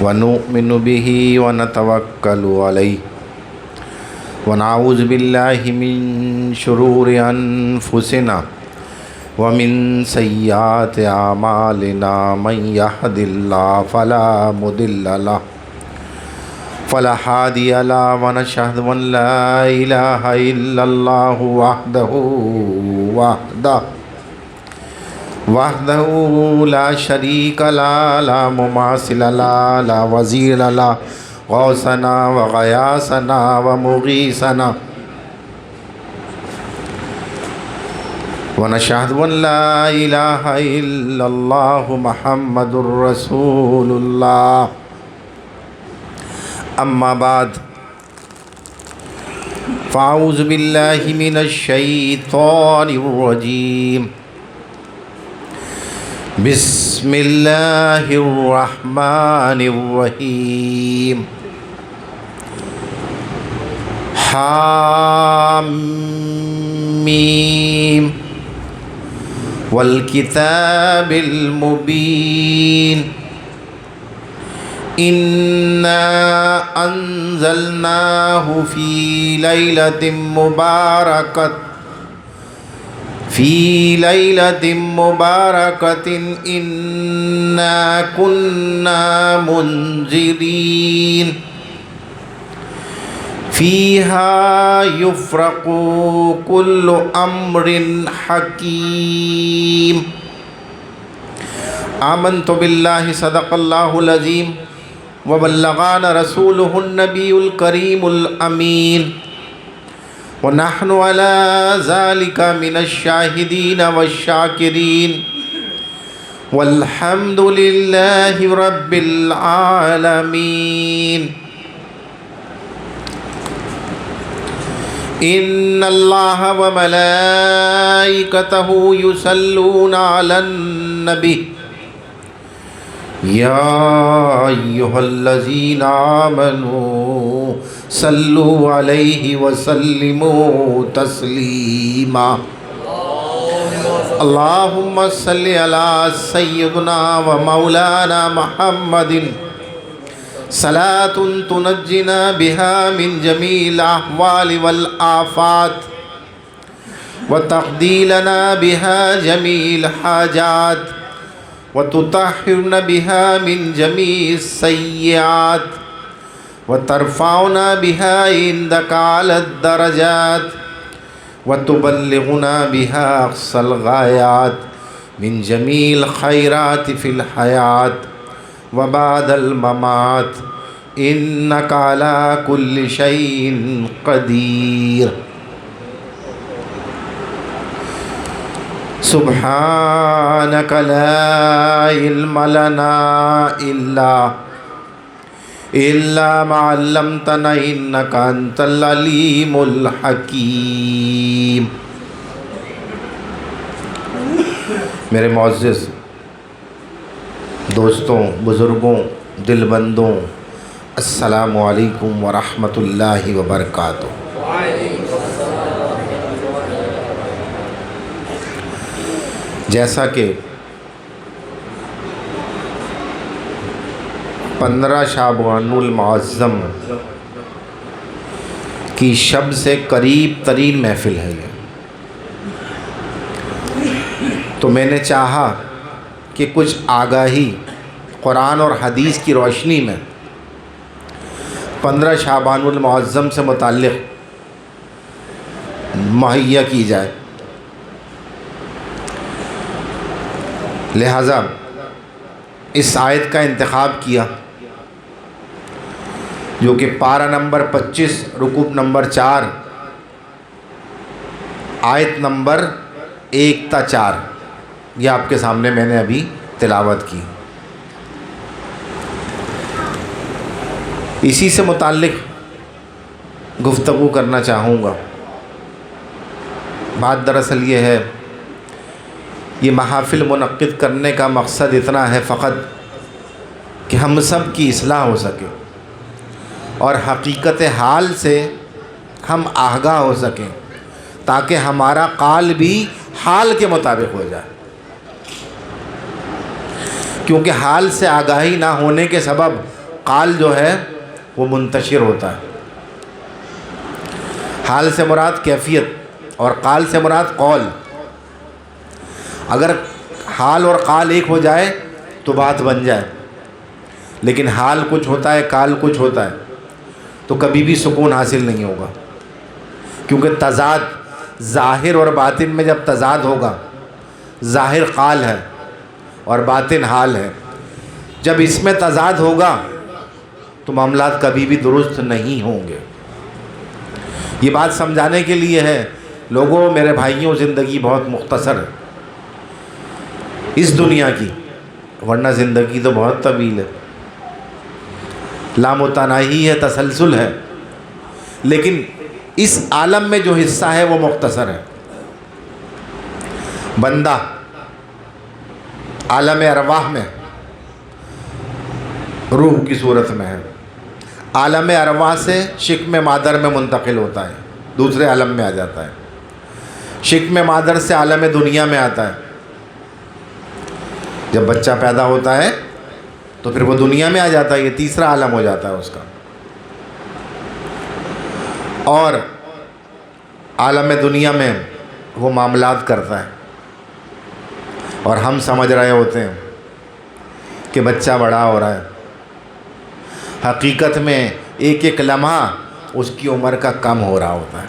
ونؤمن به ونتوكل عليه ونعوذ بالله من شرور أنفسنا ومن سيئات أعمالنا من يهد الله فلا مضل له فلا هادي له ونشهد أن لا إله إلا الله وحده لا شريك له لا مماثل له لا وزير له غوثنا وغياثنا ومغيثنا ونشهد أن لا إله إلا الله محمد رسول الله أما بعد فأعوذ بالله من الشيطان الرجيم بسم الله الرحمن الرحيم حامیم والکتاب المبین إنا أنزلناه في ليلة مباركة إنا كنا منذرين فيها يفرق كل أمر حكيم آمنت بالله صدق الله العظيم وبلغنا رسوله النبي الكريم الأمين ونحن على ذلك من الشاهدين والشاكرين والحمد لله رب العالمين إن الله وملائكته يصلون على النبي يا أيها الذين آمنوا صلوا عليه وسلموا تسليما اللهم صل على سيدنا ومولانا محمد صلاة تنجنا بها من جميع الأحوال والآفات وتقضي لنا بها جميع الحاجات وتطهرنا بها من جميع السيئات وترفعنا بها عندك على الدرجات وتبلغنا بها أقصى الغايات من جميع الخيرات في الحياة وبعد الممات إنك على كل شيء قدير سبحانك لا علم لنا إلا ما علمتنا إنك أنت العليم الحكيم میرے معزز دوستوں، بزرگوں، دل بندوں، السلام علیکم ورحمۃ اللہ وبرکاتہ۔ جیسا کہ 15 شعبان المعظم کی شب سے قریب ترین محفل ہے یہ، تو میں نے چاہا کہ کچھ آگاہی قرآن اور حدیث کی روشنی میں 15 شعبان المعظم سے متعلق مہیا کی جائے، لہٰذا اس آیت کا انتخاب کیا جو کہ پارہ نمبر 25 رکوع نمبر 4 آیت نمبر 1 تا 4 یہ آپ کے سامنے میں نے ابھی تلاوت کی۔ اسی سے متعلق گفتگو کرنا چاہوں گا۔ بات دراصل یہ ہے، یہ محافل منعقد کرنے کا مقصد اتنا ہے فقط کہ ہم سب کی اصلاح ہو سکے اور حقیقت حال سے ہم آگاہ ہو سکیں، تاکہ ہمارا قال بھی حال کے مطابق ہو جائے، کیونکہ حال سے آگاہی نہ ہونے کے سبب قال جو ہے وہ منتشر ہوتا ہے. حال سے مراد کیفیت اور قال سے مراد قول. اگر حال اور قال ایک ہو جائے تو بات بن جائے، لیکن حال کچھ ہوتا ہے قال کچھ ہوتا ہے تو کبھی بھی سکون حاصل نہیں ہوگا. کیونکہ تضاد ظاہر اور باطن میں جب تضاد ہوگا، ظاہر قال ہے اور باطن حال ہے، جب اس میں تضاد ہوگا تو معاملات کبھی بھی درست نہیں ہوں گے. یہ بات سمجھانے کے لیے ہے. لوگوں، میرے بھائیوں، زندگی بہت مختصر ہے اس دنیا کی، ورنہ زندگی تو بہت طویل ہے، لامتناہی ہے، تسلسل ہے. لیکن اس عالم میں جو حصہ ہے وہ مختصر ہے. بندہ عالم ارواح میں روح کی صورت میں ہے، عالم ارواح سے شکم مادر میں منتقل ہوتا ہے، دوسرے عالم میں آ جاتا ہے. شکم مادر سے عالم دنیا میں آتا ہے. جب بچہ پیدا ہوتا ہے تو پھر وہ دنیا میں آ جاتا ہے، یہ تیسرا عالم ہو جاتا ہے اس کا. اور عالم دنیا میں وہ معاملات کرتا ہے اور ہم سمجھ رہے ہوتے ہیں کہ بچہ بڑا ہو رہا ہے. حقیقت میں ایک ایک لمحہ اس کی عمر کا کم ہو رہا ہوتا ہے.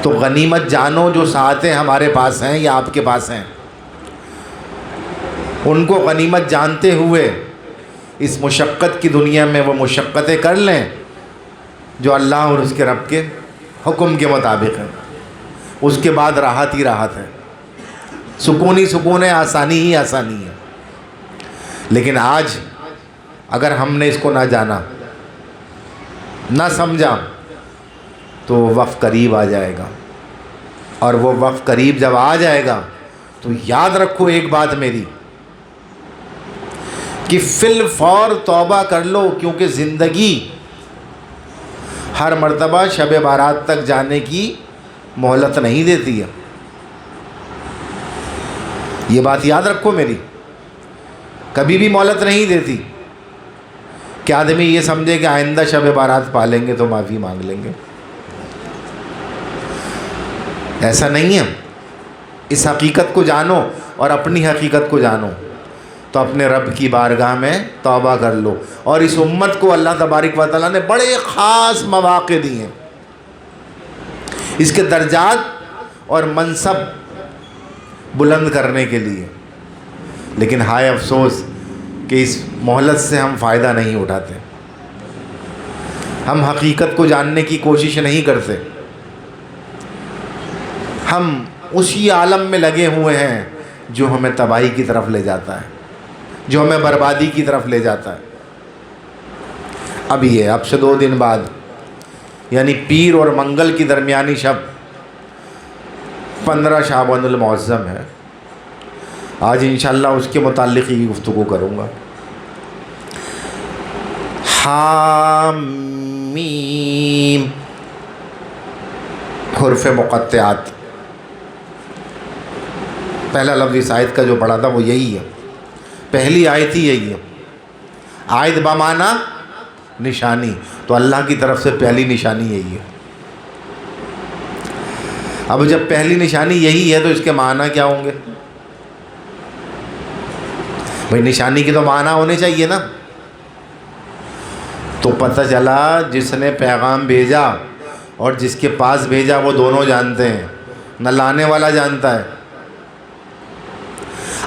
تو غنیمت جانو جو ساعتیں ہمارے پاس ہیں یا آپ کے پاس ہیں، ان کو غنیمت جانتے ہوئے اس مشقت کی دنیا میں وہ مشقتیں کر لیں جو اللہ اور اس کے رب کے حکم کے مطابق ہیں. اس کے بعد راحت ہی راحت ہے، سکون ہی سکون ہے، آسانی ہی آسانی ہے. لیکن آج اگر ہم نے اس کو نہ جانا، نہ سمجھا، تو وقت قریب آ جائے گا. اور وہ وقت قریب جب آ جائے گا تو یاد رکھو ایک بات میری، کہ فی الفور توبہ کر لو، کیونکہ زندگی ہر مرتبہ شب بارات تک جانے کی مہلت نہیں دیتی ہے. یہ بات یاد رکھو میری، کبھی بھی مہلت نہیں دیتی کہ آدمی یہ سمجھے کہ آئندہ شب بارات پالیں گے تو معافی مانگ لیں گے. ایسا نہیں ہے. اس حقیقت کو جانو اور اپنی حقیقت کو جانو تو اپنے رب کی بارگاہ میں توبہ کر لو. اور اس امت کو اللہ تبارک و تعالیٰ نے بڑے خاص مواقع دیے ہیں اس کے درجات اور منصب بلند کرنے کے لیے. لیکن ہائے افسوس کہ اس مہلت سے ہم فائدہ نہیں اٹھاتے، ہم حقیقت کو جاننے کی کوشش نہیں کرتے. ہم اسی عالم میں لگے ہوئے ہیں جو ہمیں تباہی کی طرف لے جاتا ہے، جو ہمیں بربادی کی طرف لے جاتا ہے. اب یہ اب سے 2 دن بعد یعنی پیر اور منگل کی درمیانی شب 15 شعبان المعظم ہے. آج انشاءاللہ اس کے متعلق ہی گفتگو کروں گا. حامیم حروف مقطعات، پہلا لفظ اس آیت کا جو پڑھا تھا وہ یہی ہے، پہلی آیت ہی یہی ہے. آیت بمانا نشانی، تو اللہ کی طرف سے پہلی نشانی یہی ہے. اب جب پہلی نشانی یہی ہے تو اس کے معنی کیا ہوں گے؟ بھئی نشانی کی تو معنی ہونے چاہیے نا. تو پتہ چلا جس نے پیغام بھیجا اور جس کے پاس بھیجا وہ دونوں جانتے ہیں، نہ لانے والا جانتا ہے.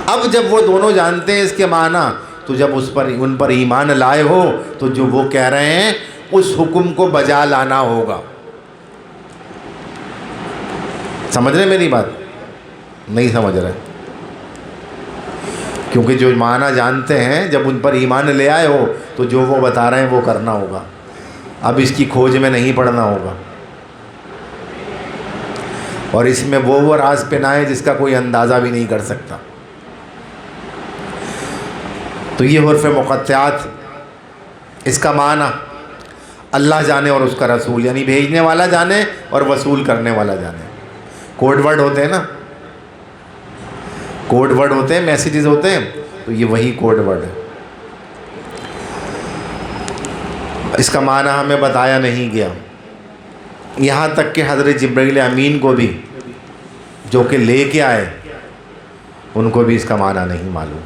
اب جب وہ دونوں جانتے ہیں اس کے معنی، تو جب ان پر ایمان لائے ہو تو جو وہ کہہ رہے ہیں اس حکم کو بجا لانا ہوگا. سمجھ رہے میری بات؟ نہیں سمجھ رہے، کیونکہ جو معنی جانتے ہیں جب ان پر ایمان لے آئے ہو تو جو وہ بتا رہے ہیں وہ کرنا ہوگا. اب اس کی کھوج میں نہیں پڑنا ہوگا، اور اس میں وہ راز پنائے جس کا کوئی اندازہ بھی نہیں کر سکتا. تو یہ حروف مقطعات، اس کا معنی اللہ جانے اور اس کا رسول، یعنی بھیجنے والا جانے اور وصول کرنے والا جانے. کوڈ ورڈ ہوتے ہیں نا، کوڈ ورڈ ہوتے ہیں، میسیجز ہوتے ہیں، تو یہ وہی کوڈ ورڈ ہے. اس کا معنی ہمیں بتایا نہیں گیا، یہاں تک کہ حضرت جبرائیل امین کو بھی جو کہ لے کے آئے ان کو بھی اس کا معنی نہیں معلوم۔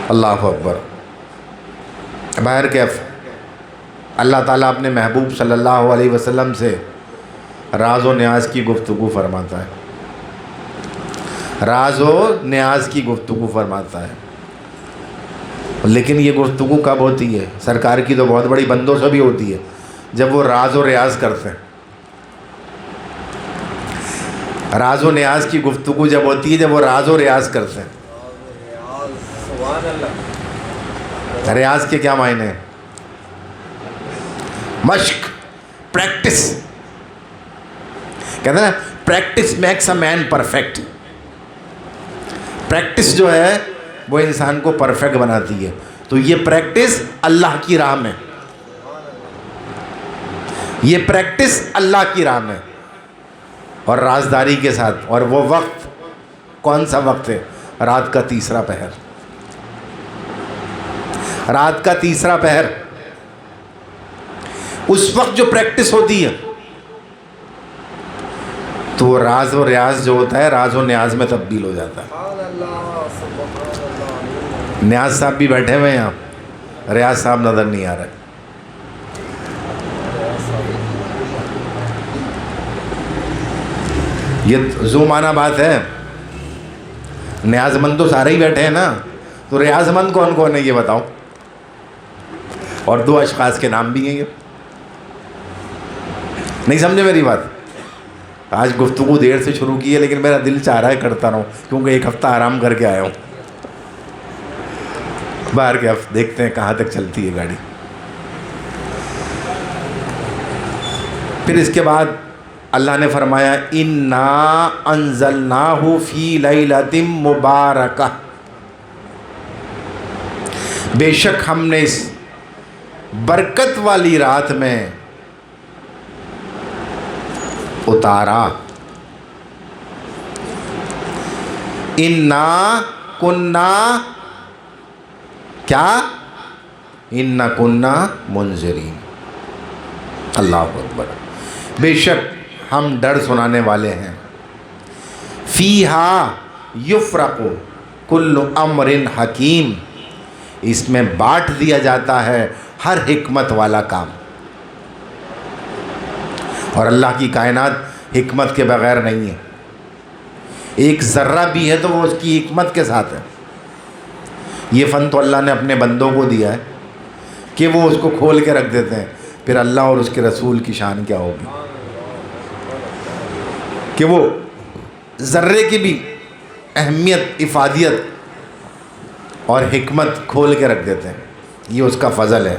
اللہ اکبر۔ بہرکیف اللہ تعالیٰ اپنے محبوب صلی اللہ علیہ وسلم سے راز و نیاز کی گفتگو فرماتا ہے، راز و نیاز کی گفتگو فرماتا ہے، لیکن یہ گفتگو کب ہوتی ہے؟ سرکار کی تو بہت بڑی بندوں سے بھی ہوتی ہے، جب وہ راز و ریاض کرتے ہیں۔ راز و نیاز کی گفتگو جب ہوتی ہے جب وہ راز و ریاض کرتے ہیں۔ ریاض کے کیا معنی ہیں؟ مشق، پریکٹس، کہتے ہیں نا practice makes a man perfect. Practice جو ہے وہ انسان کو پرفیکٹ بناتی ہے، تو یہ پریکٹس اللہ کی راہ میں، یہ پریکٹس اللہ کی راہ میں اور رازداری کے ساتھ۔ اور وہ وقت کون سا وقت ہے؟ رات کا تیسرا پہر، رات کا تیسرا پہر، اس وقت جو پریکٹس ہوتی ہے تو راز و ریاض جو ہوتا ہے راز و نیاز میں تبدیل ہو جاتا ہے۔ نیاز صاحب بھی بیٹھے ہوئے ہیں یہاں، ریاض صاحب نظر نہیں آ رہے۔ یہ زومانہ بات ہے، نیاز مند تو سارے ہی بیٹھے ہیں نا، تو ریاض مند کون کون ہے یہ بتاؤ؟ اور دو اشخاص کے نام بھی ہیں یہ، نہیں سمجھے میری بات؟ آج گفتگو دیر سے شروع کی ہے لیکن میرا دل چاہ رہا ہے کرتا رہوں، کیونکہ ایک ہفتہ آرام کر کے آیا ہوں۔ باہر کے اب دیکھتے ہیں کہاں تک چلتی ہے گاڑی۔ پھر اس کے بعد اللہ نے فرمایا اِنَّا أَنزَلْنَاهُ فِي لَيْلَةٍ مُبَارَكَةٍ، بے شک ہم نے اس برکت والی رات میں اتارا۔ اِنَّا كُنَّا کیا؟ اِنَّا كُنَّا مُنذِرِينَ۔ اللہ اکبر۔ بے شک ہم ڈر سنانے والے ہیں۔ فیہا یفرق کل امر حکیم، اس میں بانٹ دیا جاتا ہے ہر حکمت والا کام۔ اور اللہ کی کائنات حکمت کے بغیر نہیں ہے، ایک ذرہ بھی ہے تو وہ اس کی حکمت کے ساتھ ہے۔ یہ فن تو اللہ نے اپنے بندوں کو دیا ہے کہ وہ اس کو کھول کے رکھ دیتے ہیں، پھر اللہ اور اس کے رسول کی شان کیا ہوگی کہ وہ ذرے کی بھی اہمیت، افادیت اور حکمت کھول کے رکھ دیتے ہیں۔ یہ اس کا فضل ہے۔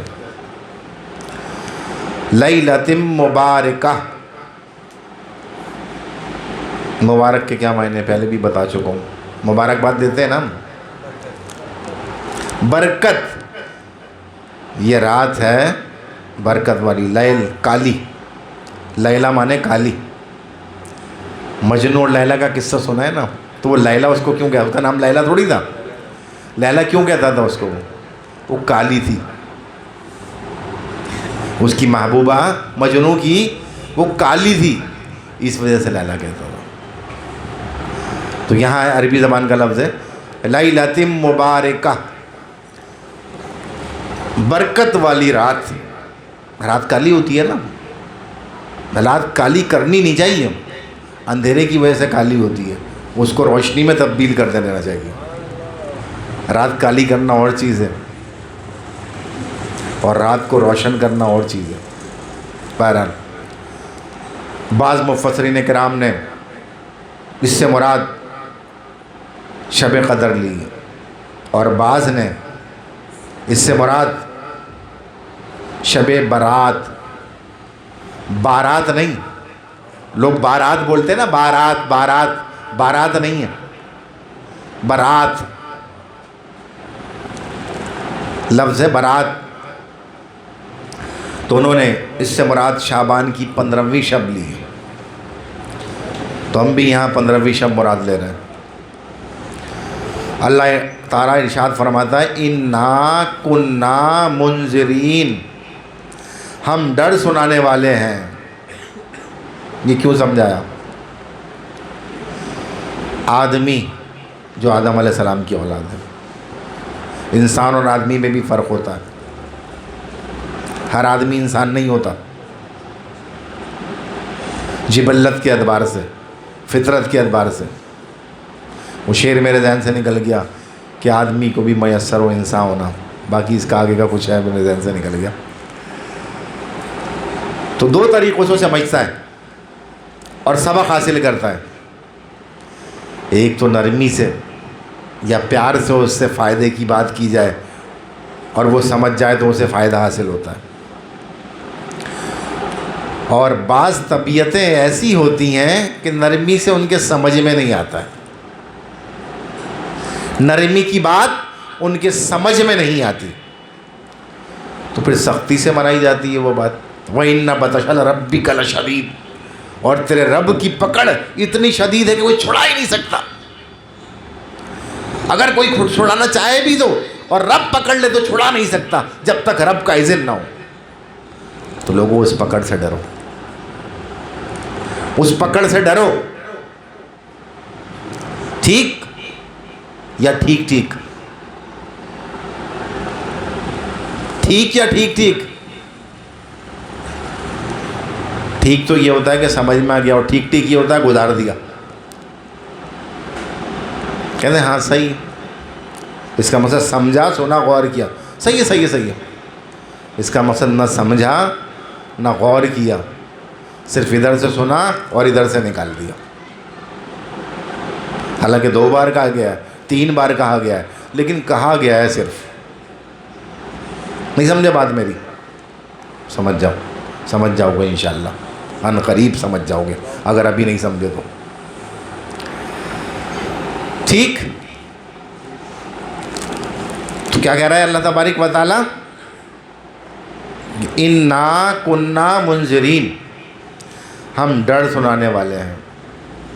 لیلۃ مبارکہ، مبارک کے کیا معنی پہلے بھی بتا چکا ہوں، مبارکباد دیتے ہیں نا ہم۔ برکت، یہ رات ہے برکت والی۔ لیل کالی، لیلہ مانے کالی۔ مجنون اور لیلہ کا قصہ سنا ہے نا، تو وہ لیلہ اس کو کیوں کہتا، اس کا نام لیلہ تھوڑی تھا، لیلہ کیوں کہتا تھا اس کو؟ وہ کالی تھی، اس کی محبوبہ مجنون کی وہ کالی تھی، اس وجہ سے لیلہ کہتا تھا۔ تو یہاں عربی زبان کا لفظ ہے لیلۃ مبارکہ، برکت والی رات۔ رات کالی ہوتی ہے نا، رات کالی کرنی نہیں چاہیے، اندھیرے کی وجہ سے کالی ہوتی ہے، اس کو روشنی میں تبدیل کر دینا چاہیے۔ رات کالی کرنا اور چیز ہے اور رات کو روشن کرنا اور چیز ہے۔ بہرحال بعض مفسرین کرام نے اس سے مراد شب قدر لی اور بعض نے اس سے مراد شب برات، بارات نہیں، لوگ بارات بولتے ہیں نا، بارات بارات، بارات نہیں ہے، برات لفظ ہے، برات۔ تو انہوں نے اس سے مراد شعبان کی 15ویں شب لی ہے، تو ہم بھی یہاں 15ویں شب مراد لے رہے ہیں۔ اللہ تعالیٰ ارشاد فرماتا ہے انا کنا منذرین، ہم ڈر سنانے والے ہیں۔ یہ کیوں سمجھایا؟ آدمی جو آدم علیہ السلام کی اولاد ہے، انسان اور آدمی میں بھی فرق ہوتا ہے، ہر آدمی انسان نہیں ہوتا۔ جبلت کے اعتبار سے، فطرت کے اعتبار سے، وہ شعر میرے ذہن سے نکل گیا کہ آدمی کو بھی میسر ہو انسان ہونا، باقی اس کا آگے کا کچھ ہے میرے ذہن سے نکل گیا۔ تو دو طریقوں سے سمجھتا ہے اور سبق حاصل کرتا ہے، ایک تو نرمی سے یا پیار سے اس سے فائدے کی بات کی جائے اور وہ سمجھ جائے تو اسے فائدہ حاصل ہوتا ہے، اور بعض طبیعتیں ایسی ہوتی ہیں کہ نرمی سے ان کے سمجھ میں نہیں آتا ہے، نرمی کی بات ان کے سمجھ میں نہیں آتی، تو پھر سختی سے منائی جاتی ہے وہ بات۔ وَإِنَّ بَطْشَ رَبِّكَ لَشَدِيدٌ، اور تیرے رب کی پکڑ اتنی شدید ہے کہ کوئی چھڑا ہی نہیں سکتا، اگر کوئی چھڑانا چاہے بھی تو اور رب پکڑ لے تو چھڑا نہیں سکتا جب تک رب کا اذن نہ ہو۔ تو لوگوں اس پکڑ سے ڈرو، اس پکڑ سے ڈرو، ٹھیک یا ٹھیک ٹھیک، ٹھیک یا ٹھیک ٹھیک۔ ٹھیک تو یہ ہوتا ہے کہ سمجھ میں آ گیا، اور ٹھیک ٹھیک یہ ہوتا ہے گزار دیا، کہتے ہیں ہاں صحیح، اس کا مقصد سمجھا، سنا، غور کیا، صحیح ہے صحیح ہے صحیح ہے۔ اس کا مقصد نہ سمجھا نہ غور کیا، صرف ادھر سے سنا اور ادھر سے نکال دیا، حالانکہ 2 بار کہا گیا ہے، 3 بار کہا گیا ہے، لیکن کہا گیا ہے صرف۔ نہیں سمجھے بات میری؟ سمجھ جاؤ، سمجھ جاؤ گے انشاءاللہ، ان قریب سمجھ جاؤ گے اگر ابھی نہیں سمجھے تو۔ ٹھیک، تو کیا کہہ رہا ہے اللہ تبارک و تعالیٰ؟ انا کنا منذرین، ہم ڈر سنانے والے ہیں۔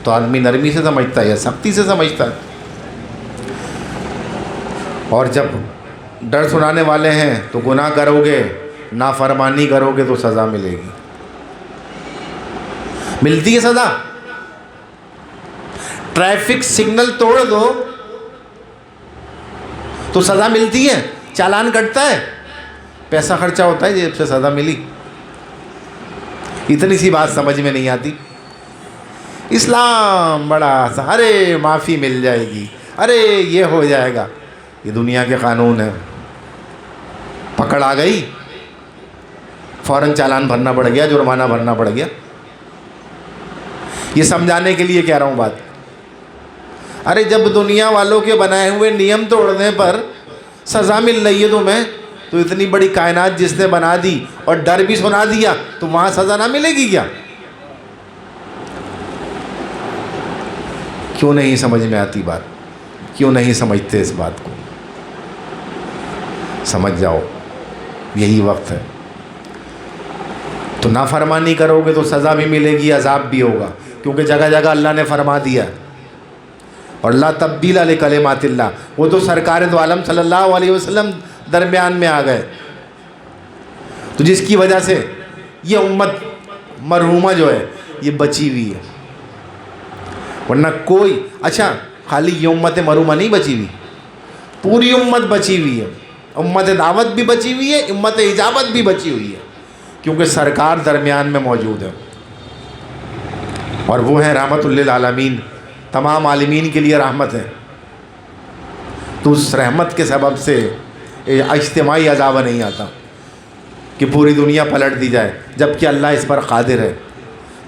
تو آدمی نرمی سے سمجھتا ہے یا سختی سے سمجھتا ہے؟ اور جب ڈر سنانے والے ہیں تو گناہ کرو گے، نافرمانی کرو گے تو سزا ملے گی۔ ملتی ہے سزا؟ ٹریفک سگنل توڑ دو تو سزا ملتی ہے، چالان کٹتا ہے، پیسہ خرچہ ہوتا ہے، جیب سے سزا ملی۔ اتنی سی بات سمجھ میں نہیں آتی، اسلام بڑا ارے معافی مل جائے گی، ارے یہ ہو جائے گا، یہ دنیا کے قانون ہیں، پکڑ آ گئی فوراً چالان بھرنا پڑ گیا، جرمانہ بھرنا پڑ گیا۔ یہ سمجھانے کے لیے کہہ رہا ہوں بات۔ ارے جب دنیا والوں کے بنائے ہوئے نیم توڑنے پر سزا مل رہی ہے تمہیں، تو اتنی بڑی کائنات جس نے بنا دی اور ڈر بھی سنا دیا، تو وہاں سزا نہ ملے گی کیا؟ کیوں نہیں سمجھ میں آتی بات؟ کیوں نہیں سمجھتے اس بات کو؟ سمجھ جاؤ، یہی وقت ہے۔ تو نافرمانی کرو گے تو سزا بھی ملے گی، عذاب بھی ہوگا، کیونکہ جگہ جگہ اللہ نے فرما دیا، اور لا تبدیل لکلمات اللہ، وہ تو سرکار دو عالم صلی اللہ علیہ وسلم درمیان میں آ گئے، تو جس کی وجہ سے یہ امت مرحومہ جو ہے یہ بچی ہوئی ہے، ورنہ کوئی، اچھا خالی یہ امت مرحومہ نہیں بچی ہوئی، پوری امت بچی ہوئی ہے، امت دعوت بھی بچی ہوئی ہے، امت اجابت بھی بچی ہوئی ہے، کیونکہ سرکار درمیان میں موجود ہے، اور وہ ہیں رحمت للعالمین، تمام عالمین کے لیے رحمت ہے۔ تو اس رحمت کے سبب سے اجتماعی عذاب نہیں آتا کہ پوری دنیا پلٹ دی جائے، جبکہ اللہ اس پر قادر ہے۔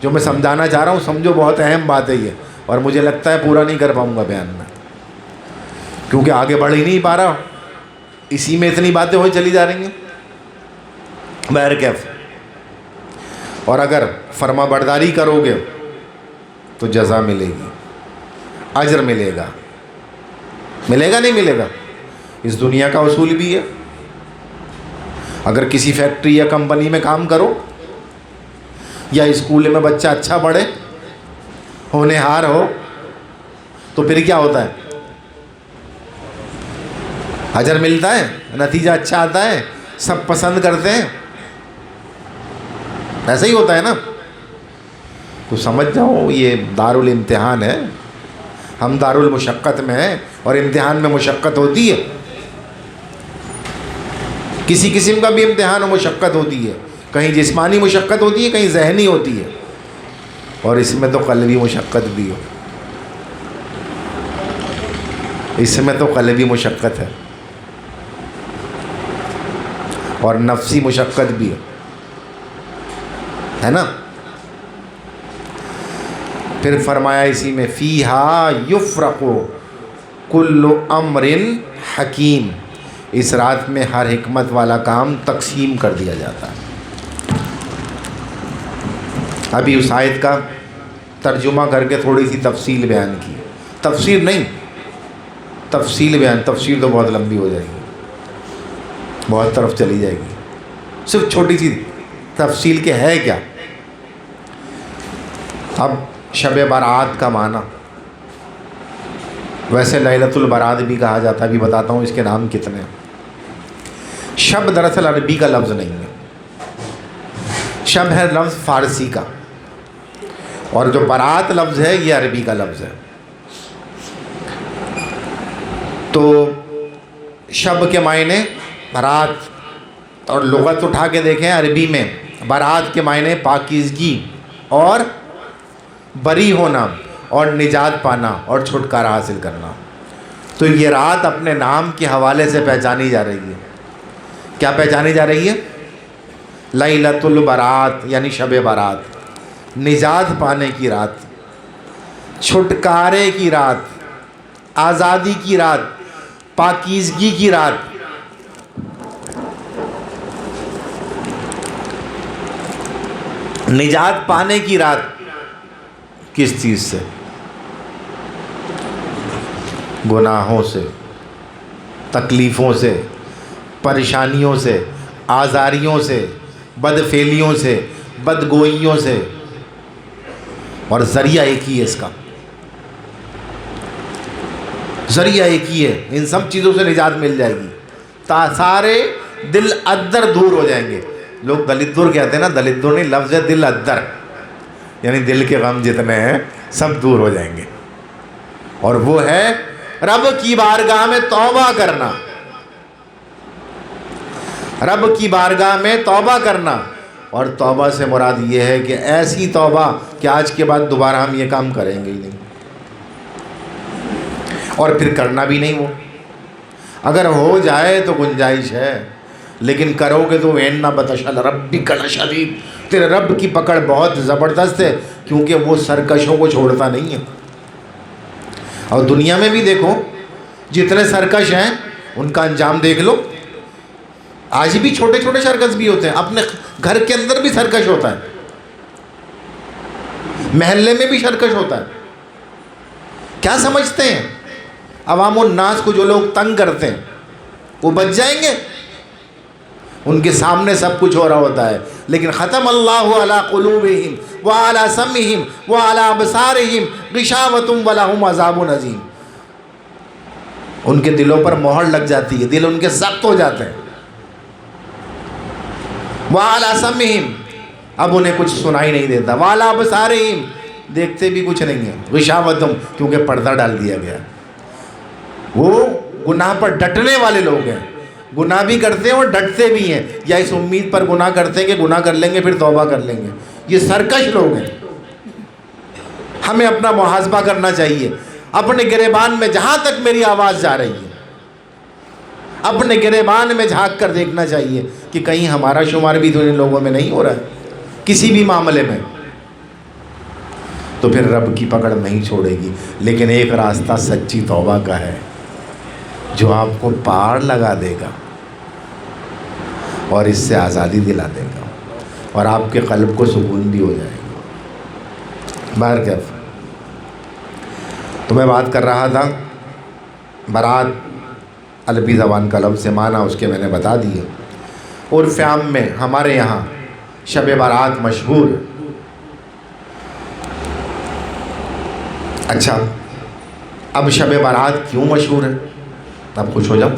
جو میں سمجھانا چاہ رہا ہوں سمجھو، بہت اہم بات ہے یہ، اور مجھے لگتا ہے پورا نہیں کر پاؤں گا بیان میں، کیونکہ آگے بڑھ ہی نہیں پا رہا، اسی میں اتنی باتیں ہوئی چلی جا رہی ہیں۔ بہرکیف، اور اگر فرما برداری کرو گے تو جزا ملے گی، اجر ملے گا، ملے گا نہیں ملے گا؟ اس دنیا کا اصول بھی ہے۔ اگر کسی فیکٹری یا کمپنی میں کام کرو، یا اسکول میں بچہ اچھا پڑھے، ہونہار ہو، تو پھر کیا ہوتا ہے؟ اجر ملتا ہے، نتیجہ اچھا آتا ہے، سب پسند کرتے ہیں، ایسا ہی ہوتا ہے نا. تو سمجھ جاؤ یہ دارالامتحان ہے، ہم دارالمشقت میں ہیں، اور امتحان میں مشقت ہوتی ہے. کسی قسم کا بھی امتحان و مشقت ہوتی ہے، کہیں جسمانی مشقت ہوتی ہے، کہیں ذہنی ہوتی ہے، اور اس میں تو قلبی مشقت بھی ہو، اس میں تو قلبی مشقت اور نفسی مشقت بھی ہے نا. پھر فرمایا اسی میں فیہا یفرق کل امر حکیم، اس رات میں ہر حکمت والا کام تقسیم کر دیا جاتا ہے. ابھی اس آیت کا ترجمہ کر کے تھوڑی سی تفصیل بیان کی، تفسیر نہیں، تفصیل بیان، تفسیر تو بہت لمبی ہو جائے گی، بہت طرف چلی جائے گی. صرف چھوٹی سی تفصیل کے ہے کیا. اب شب برات کا معنی، ویسے لیلۃ البرات بھی کہا جاتا ہے، ابھی بتاتا ہوں اس کے نام کتنے ہیں. شب دراصل عربی کا لفظ نہیں ہے، شب ہے لفظ فارسی کا، اور جو برات لفظ ہے یہ عربی کا لفظ ہے. تو شب کے معنی برات، اور لغت اٹھا کے دیکھیں عربی میں برات کے معنی پاکیزگی اور بری ہونا اور نجات پانا اور چھٹکارا حاصل کرنا. تو یہ رات اپنے نام کے حوالے سے پہچانی جا رہی ہے. کیا پہچانی جا رہی ہے؟ لیلۃ البرات، یعنی شب برات، نجات پانے کی رات، چھٹکارے کی رات، آزادی کی رات، پاکیزگی کی رات. نجات پانے کی رات کس چیز سے؟ گناہوں سے، تکلیفوں سے، پریشانیوں سے، آزاریوں سے، بدفعلیوں سے، بدگوئیوں سے. اور ذریعہ ایک ہی ہے اس کا، ذریعہ ایک ہی ہے. ان سب چیزوں سے نجات مل جائے گی، سارے دل ادر دور ہو جائیں گے. لوگ دلدر کہتے ہیں نا، دلدر نہیں، لفظ ہے دل ادر، یعنی دل کے غم جتنے ہیں سب دور ہو جائیں گے. اور وہ ہے رب کی بارگاہ میں توبہ کرنا، رب کی بارگاہ میں توبہ کرنا. اور توبہ سے مراد یہ ہے کہ ایسی توبہ کہ آج کے بعد دوبارہ ہم یہ کام کریں گے ہی نہیں، اور پھر کرنا بھی نہیں. وہ اگر ہو جائے تو گنجائش ہے، لیکن کرو گے تو وین نہ بطشل ربک لشدید، تیرے رب کی پکڑ بہت زبردست ہے، کیونکہ وہ سرکشوں کو چھوڑتا نہیں ہے. اور دنیا میں بھی دیکھو جتنے سرکش ہیں ان کا انجام دیکھ لو. آج بھی چھوٹے چھوٹے سرکش بھی ہوتے ہیں، اپنے گھر کے اندر بھی سرکش ہوتا ہے، محلے میں بھی سرکش ہوتا ہے. کیا سمجھتے ہیں عوام الناس کو جو لوگ تنگ کرتے ہیں وہ بچ جائیں گے؟ ان کے سامنے سب کچھ ہو رہا ہوتا ہے، لیکن ختم اللہ علی قلوبہم وعلی سمعہم وعلی ابصارہم غشاوۃ ولہم عذاب عظیم. ان کے دلوں پر مہر لگ جاتی ہے، دل ان کے سخت ہو جاتے ہیں. وعلی سمعہم، اب انہیں کچھ سنائی نہیں دیتا. وعلی ابصارہم، دیکھتے بھی کچھ نہیں ہیں. غشاوۃ، کیونکہ پردہ ڈال دیا گیا. وہ گناہ پر ڈٹنے والے لوگ ہیں، گناہ بھی کرتے ہیں اور ڈٹتے بھی ہیں، یا اس امید پر گناہ کرتے ہیں کہ گناہ کر لیں گے پھر توبہ کر لیں گے. یہ سرکش لوگ ہیں. ہمیں اپنا محاسبہ کرنا چاہیے، اپنے گریبان میں جہاں تک میری آواز جا رہی ہے، اپنے گریبان میں جھانک کر دیکھنا چاہیے کہ کہیں ہمارا شمار بھی تو ان لوگوں میں نہیں ہو رہا ہے کسی بھی معاملے میں. تو پھر رب کی پکڑ نہیں چھوڑے گی. لیکن ایک راستہ سچی توبہ کا ہے جو آپ کو پار لگا دے گا اور اس سے آزادی دلا دے گا، اور آپ کے قلب کو سکون بھی ہو جائے گا. باہر کیف تو میں بات کر رہا تھا، برات عربی زبان کا لفظ سے معنی اس کے میں نے بتا دیے. عرف عام میں ہمارے یہاں شب برات مشہور. اچھا، اب شب برات کیوں مشہور ہے؟ اب خوش ہو جاؤ.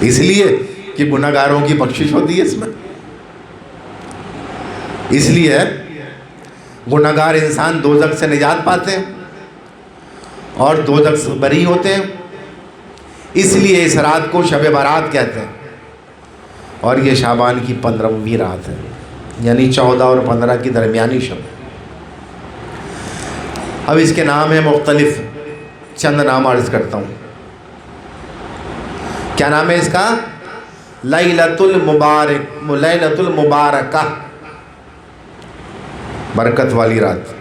اس لیے کہ گناہگاروں کی بخشش ہوتی ہے اس میں، اس لیے گناہگار انسان دوزخ سے نجات پاتے ہیں اور دوزخ سے بری ہوتے ہیں. اس لیے اس رات کو شب برات کہتے ہیں، اور یہ شعبان کی 15ویں رات ہے، یعنی 14 اور 15 کی درمیانی شب. اب اس کے نام ہیں مختلف، چند نام عرض کرتا ہوں. کیا نام ہے اس کا؟ لیلۃ المبارکہ، برکت والی رات.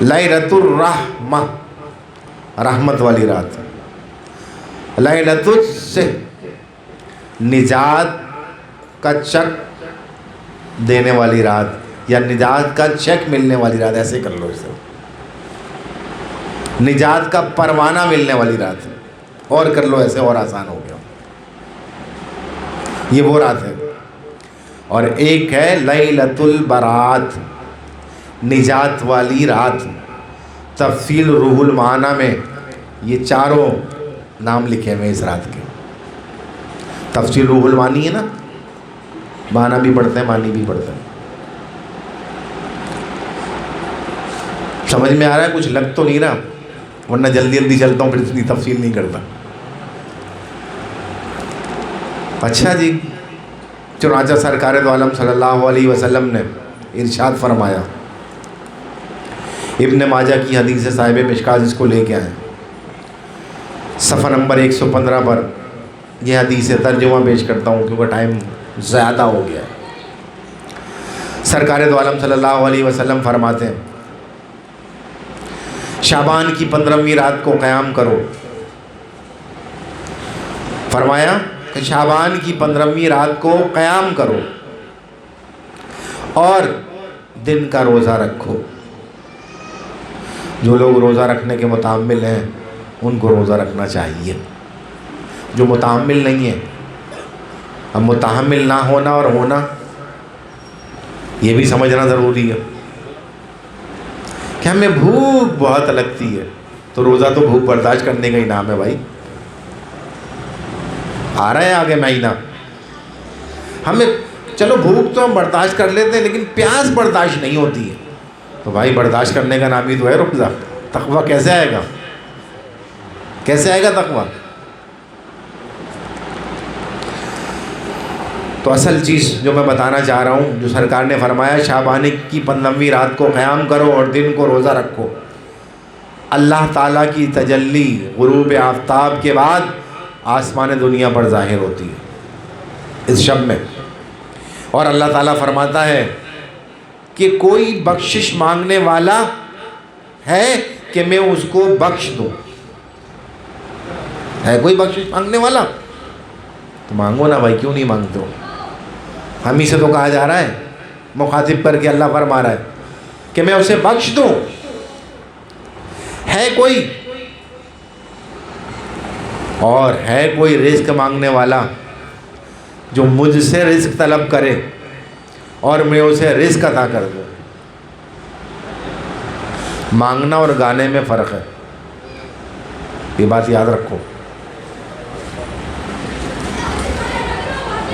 لیلۃ الرحمہ، رحمت والی رات. لیلۃ الصح، نجات کا چیک دینے والی رات، یا نجات کا چیک ملنے والی رات، ایسے کر لو اسے. نجات کا پروانہ ملنے والی رات، اور کر لو ایسے، اور آسان ہو گیا. یہ وہ رات ہے. اور ایک ہے لیلۃ البرات، نجات والی رات. تفصیل روح المعانی میں یہ چاروں نام لکھے ہوئے اس رات کے. تفصیل روح المعانی ہے نا، معنی بھی پڑھتے ہیں، معنی بھی پڑھتے ہیں. سمجھ میں آ رہا ہے؟ کچھ لگ تو نہیں رہا، ورنہ جلدی جلدی چلتا ہوں پھر اتنی تفصیل نہیں کرتا. اچھا جی. چنانچہ سرکار دو عالم صلی اللہ علیہ وسلم نے ارشاد فرمایا، ابن ماجہ کی حدیث ہے، صاحب مشکاۃ اس کو لے کے آئے، صفحہ نمبر 115 پر یہ حدیث ہے. ترجمہ پیش کرتا ہوں کیونکہ ٹائم زیادہ ہو گیا ہے. سرکار دو عالم صلی اللہ علیہ وسلم فرماتے ہیں، شعبان کی 15ویں رات کو قیام کرو. فرمایا کہ شعبان کی 15ویں رات کو قیام کرو اور دن کا روزہ رکھو. جو لوگ روزہ رکھنے کے متعمل ہیں ان کو روزہ رکھنا چاہیے. جو متعمل نہیں ہے، اب متحمل نہ ہونا اور ہونا یہ بھی سمجھنا ضروری ہے کہ ہمیں بھوک بہت لگتی ہے، تو روزہ تو بھوک برداشت کرنے کا ہی نام ہے بھائی. آ رہا ہے آگے مہینہ، ہمیں چلو بھوک تو ہم برداشت کر لیتے ہیں لیکن پیاس برداشت نہیں ہوتی ہے، تو بھائی برداشت کرنے کا نام ہی تو ہے روزہ. تقویٰ کیسے آئے گا؟ کیسے آئے گا تقویٰ؟ تو اصل چیز جو میں بتانا چاہ رہا ہوں، جو سرکار نے فرمایا شعبان کی 15ویں رات کو قیام کرو اور دن کو روزہ رکھو. اللہ تعالیٰ کی تجلی غروب آفتاب کے بعد آسمان دنیا پر ظاہر ہوتی ہے اس شب میں، اور اللہ تعالیٰ فرماتا ہے کہ کوئی بخشش مانگنے والا ہے کہ میں اس کو بخش دوں. ہے کوئی بخشش مانگنے والا؟ تو مانگو نا بھائی، کیوں نہیں مانگتے ہو؟ ہم ہی سے تو کہا جا رہا ہے، مخاطب کر کے اللہ فرما رہا ہے کہ میں اسے بخش دوں. ہے کوئی، اور ہے کوئی رزق مانگنے والا جو مجھ سے رزق طلب کرے اور میں اسے رزق عطا کر دوں. مانگنا اور گانے میں فرق ہے، یہ بات یاد رکھو.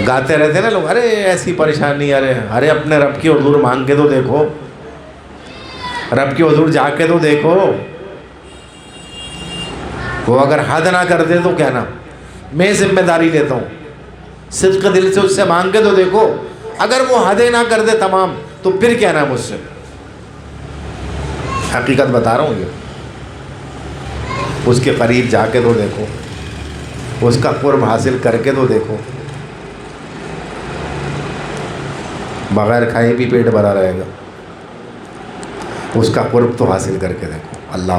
گاتے رہتے نا لوگ، ارے ایسی پریشانی، ارے اپنے رب کی حضور مانگ کے تو دیکھو، رب کی حضور جا کے تو دیکھو. وہ اگر حد نہ کر دے تو کہنا میں ذمہ داری لیتا ہوں، صدق دل سے اس سے مانگ کے تو دیکھو. اگر وہ حدیں نہ کر دے تمام تو پھر کہنا مجھ سے. حقیقت بتا رہا ہوں، یہ اس کے قریب جا کے تو دیکھو، اس کا قرب حاصل کر کے تو دیکھو. بغیر کھائے بھی پیٹ بھرا رہے گا، اس کا قرب تو حاصل کر کے دیکھو. اللہ